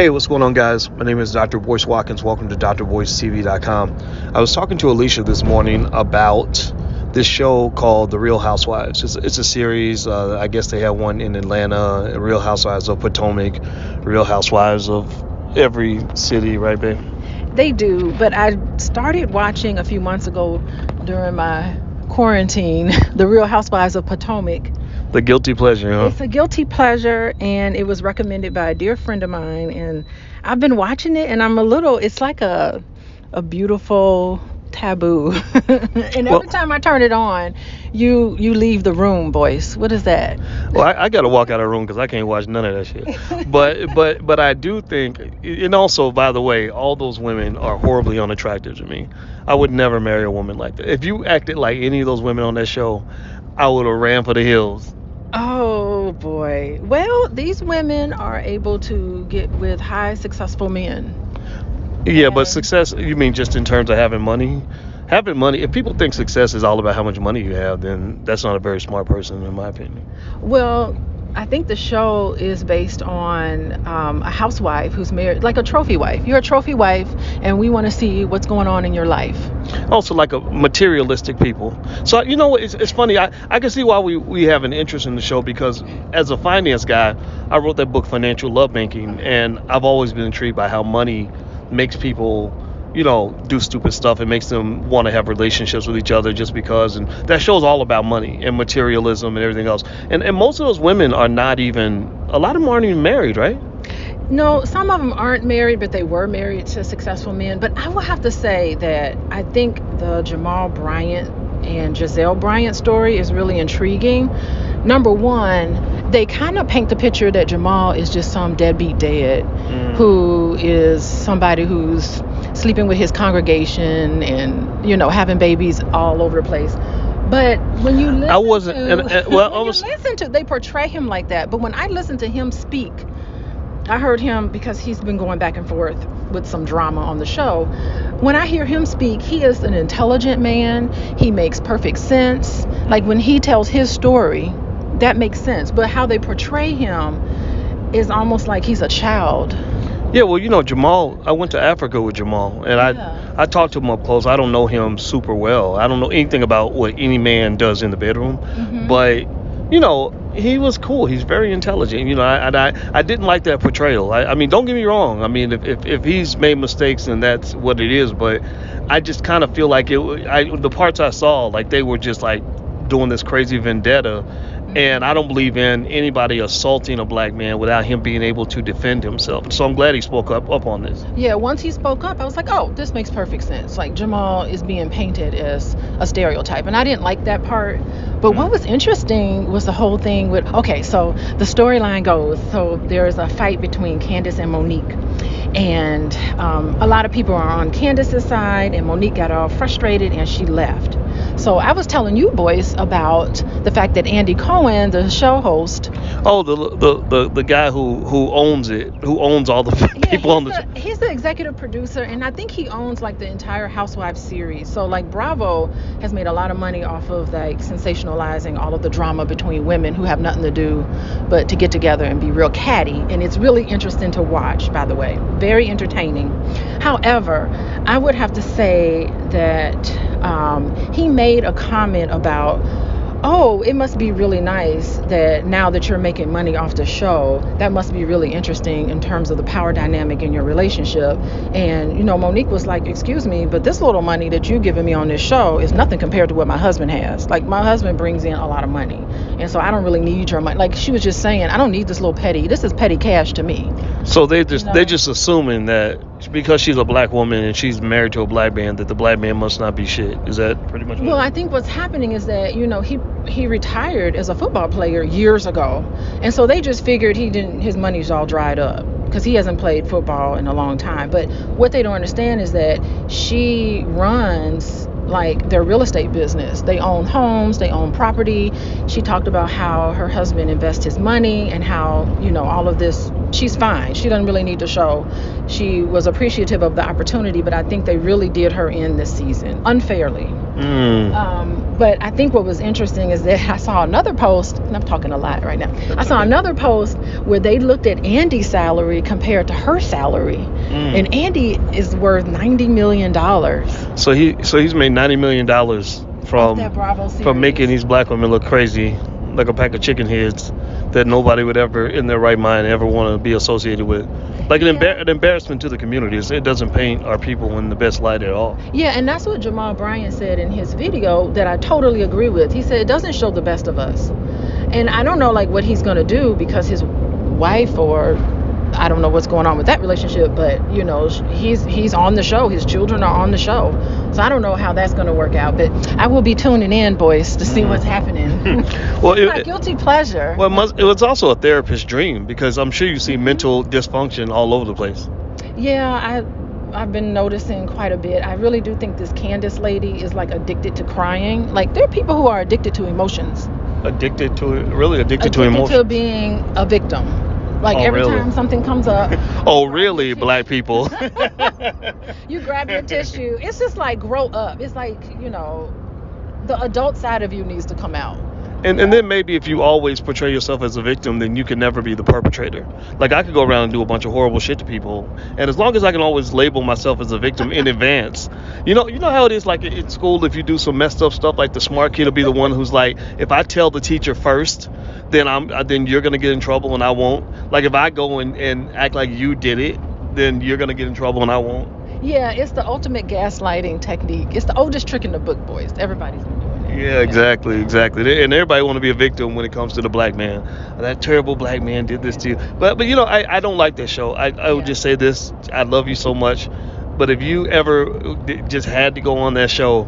Hey, what's going on, guys? My name is Dr. Boyce Watkins. Welcome to drboycetv.com. I was talking to Alicia this morning about this show called The Real Housewives. It's a series. I guess they have one in Atlanta, Real Housewives of Potomac, Real Housewives of every city, right, babe? They do, but I started watching a few months ago during my quarantine, The Real Housewives of Potomac. The guilty pleasure, huh? It's a guilty pleasure, and it was recommended by a dear friend of mine, and I've been watching it, and it's like a beautiful taboo. And every time I turn it on, you leave the room, Boyce. What is that? Well, I got to walk out of the room because I can't watch none of that shit. But I do think, and also, by the way, all those women are horribly unattractive to me. I would never marry a woman like that. If you acted like any of those women on that show, I would have ran for the hills. Oh boy. Well, these women are able to get with high successful men. Yeah, but success, you mean just in terms of having money? Having money, if people think success is all about how much money you have, then that's not a very smart person, in my opinion. Well, I think the show is based on a housewife who's married, like a trophy wife. You're a trophy wife, and we want to see what's going on in your life. Also, like a materialistic people. So, you know, it's funny. I can see why we have an interest in the show, because as a finance guy, I wrote that book, Financial Love Banking, and I've always been intrigued by how money makes people, you know, do stupid stuff. It makes them want to have relationships with each other just because. And that show's all about money and materialism and everything else. And most of those women are not even, a lot of them aren't even married, right? No, some of them aren't married, but they were married to successful men. But I will have to say that I think the Jamal Bryant and Giselle Bryant story is really intriguing. Number one, they kind of paint the picture that Jamal is just some deadbeat dad who is somebody who's sleeping with his congregation and, you know, having babies all over the place. But when you listen they portray him like that. But when I listen to him speak, I heard him, because he's been going back and forth with some drama on the show. When I hear him speak, he is an intelligent man. He makes perfect sense. Like when he tells his story, that makes sense. But how they portray him is almost like he's a child. Yeah, well, you know, Jamal, I went to Africa with Jamal, and I talked to him up close. I don't know him super well. I don't know anything about what any man does in the bedroom. But, you know, he was cool. He's very intelligent. You know, I didn't like that portrayal. I mean, don't get me wrong. I mean, if he's made mistakes, then that's what it is. But I just kind of feel like the parts I saw, like they were just like doing this crazy vendetta. And I don't believe in anybody assaulting a black man without him being able to defend himself. So I'm glad he spoke up on this. Yeah, once he spoke up, I was like, oh, this makes perfect sense. Like Jamal is being painted as a stereotype. And I didn't like that part. But what was interesting was the whole thing with, okay, so the storyline goes, so there's a fight between Candace and Monique. And a lot of people are on Candace's side, and Monique got all frustrated and she left. So I was telling you, Boyce, about the fact that Andy Cohen, the show host. Oh, the guy who owns it, who owns all the people on the. He's the executive producer, and I think he owns like the entire Housewives series. So like Bravo has made a lot of money off of like sensationalizing all of the drama between women who have nothing to do but to get together and be real catty. And it's really interesting to watch, by the way. Very entertaining. However, I would have to say that he made a comment about, oh, it must be really nice that now that you're making money off the show, that must be really interesting in terms of the power dynamic in your relationship. And, you know, Monique was like, excuse me, but this little money that you're giving me on this show is nothing compared to what my husband has. Like, my husband brings in a lot of money. And so I don't really need your money. Like, she was just saying, I don't need this little petty. This is petty cash to me. So they're just assuming that because she's a black woman and she's married to a black man, that the black man must not be shit. Is that pretty much Well, I think what's happening is that, you know, he retired as a football player years ago. And so they just figured his money's all dried up because he hasn't played football in a long time. But what they don't understand is that she runs like their real estate business. They own homes, they own property. She talked about how her husband invests his money and how, you know, all of this, she's fine. She doesn't really need to show. She was appreciative of the opportunity, but I think they really did her in this season unfairly. But I think what was interesting is that I saw another post, and I'm talking a lot right now. I saw another post where they looked at Andy's salary compared to her salary, and Andy is worth $90 million. So he's made $90 million from making these black women look crazy, like a pack of chicken heads that nobody would ever, in their right mind, ever want to be associated with. Like an embarrassment to the community. It doesn't paint our people in the best light at all. Yeah, and that's what Jamal Bryant said in his video that I totally agree with. He said it doesn't show the best of us. And I don't know like what he's going to do because his wife, or I don't know what's going on with that relationship, but you know, he's on the show. His children are on the show. So I don't know how that's going to work out, but I will be tuning in, Boyce, to see what's happening. Well, it's my guilty pleasure. Well, it was also a therapist's dream because I'm sure you see mental dysfunction all over the place. Yeah, I've been noticing quite a bit. I really do think this Candace lady is like addicted to crying. Like there are people who are addicted to emotions. Addicted to emotions. Addicted to being a victim. Like every time something comes up. Oh, really, black people? You grab your tissue. It's just like grow up. It's like, you know, the adult side of you needs to come out. And then maybe if you always portray yourself as a victim, then you can never be the perpetrator. Like I could go around and do a bunch of horrible shit to people, and as long as I can always label myself as a victim in advance, you know how it is. Like in school, if you do some messed up stuff, like the smart kid will be the one who's like, if I tell the teacher first, then you're gonna get in trouble and I won't. Like if I go and act like you did it, then you're gonna get in trouble and I won't. Yeah, it's the ultimate gaslighting technique. It's the oldest trick in the book, boys. Everybody's been doing it. Yeah, exactly. And everybody want to be a victim when it comes to the black man. That terrible black man did this to you. But you know, I don't like that show. I would just say this. I love you so much. But if you ever just had to go on that show,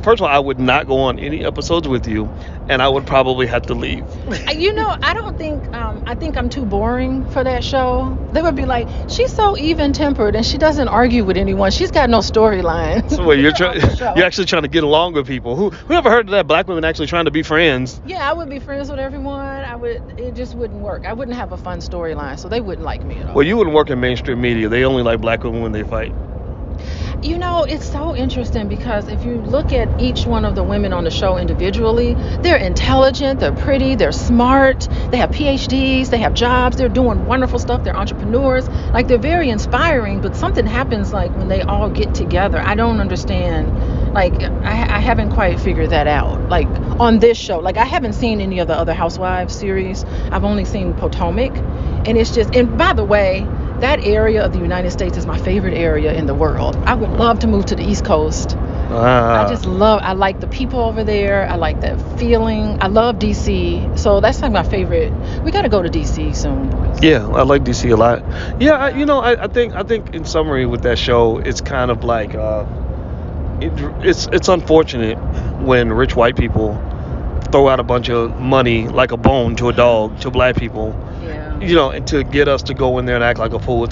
first of all, I would not go on any episodes with you, and I would probably have to leave. You know, I think I'm too boring for that show. They would be like, she's so even-tempered, and she doesn't argue with anyone. She's got no storylines. So wait, you're actually trying to get along with people. Who ever heard of that? Black women actually trying to be friends? Yeah, I would be friends with everyone. It just wouldn't work. I wouldn't have a fun storyline, so they wouldn't like me at all. Well, you wouldn't work in mainstream media. They only like black women when they fight. You know, it's so interesting because if you look at each one of the women on the show individually, they're intelligent, they're pretty, they're smart, they have PhDs, they have jobs, they're doing wonderful stuff, they're entrepreneurs. Like, they're very inspiring, but something happens like when they all get together. I don't understand. Like, I haven't quite figured that out. Like, on this show, like, I haven't seen any of the other Housewives series. I've only seen Potomac. And it's just, and by the way, that area of the United States is my favorite area in the world. I would love to move to the East Coast. I like the people over there. I like that feeling. I love DC. So that's like my favorite. We got to go to DC soon, boys. Yeah, I like DC a lot. Yeah, I think in summary with that show, it's kind of like, it's unfortunate when rich white people throw out a bunch of money like a bone to a dog to black people. You know, and to get us to go in there and act like a fool. It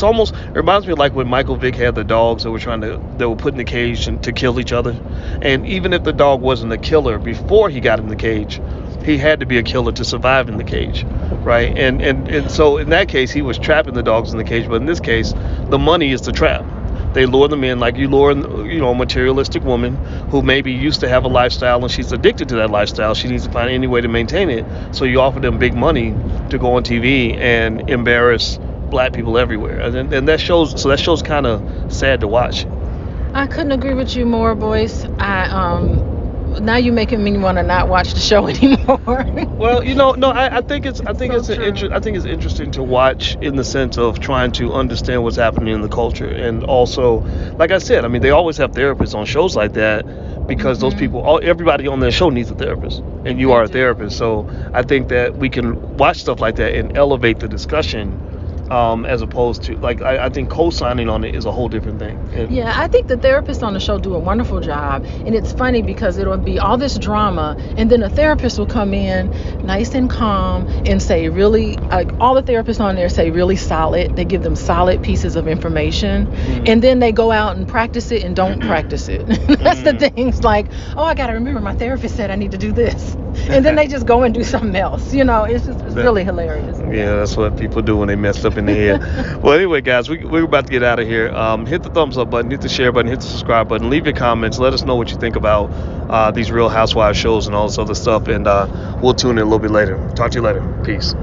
reminds me of like when Michael Vick had the dogs that were put in the cage to kill each other. And even if the dog wasn't a killer before he got in the cage, he had to be a killer to survive in the cage, right? And so in that case, he was trapping the dogs in the cage. But in this case, the money is the trap. They lure them in like you lure, a materialistic woman who maybe used to have a lifestyle and she's addicted to that lifestyle. She needs to find any way to maintain it. So you offer them big money to go on TV and embarrass black people everywhere. And that show's kind of sad to watch. I couldn't agree with you more, Boyce. Now you're making me want to not watch the show anymore. Well, I think it's interesting to watch in the sense of trying to understand what's happening in the culture, and also, like I said, I mean, they always have therapists on shows like that because those people, everybody on their show needs a therapist, and you are a therapist. So I think that we can watch stuff like that and elevate the discussion. As opposed to, like, I think co-signing on it is a whole different thing. Yeah, I think the therapists on the show do a wonderful job. And it's funny because it'll be all this drama, and then a therapist will come in nice and calm and say really, like, all the therapists on there say really solid. They give them solid pieces of information. And then they go out and practice it and don't practice it. That's the things like, oh, I got to remember my therapist said I need to do this. and then they just go and do something else. It's really hilarious. Yeah, that's what people do when they messed up in the head. Well, anyway, guys, we're about to get out of here. Hit the thumbs up button, hit the share button, hit the subscribe button, leave your comments, let us know what you think about these Real Housewives shows and all this other stuff, and we'll tune in a little bit later. Talk to you later. Peace.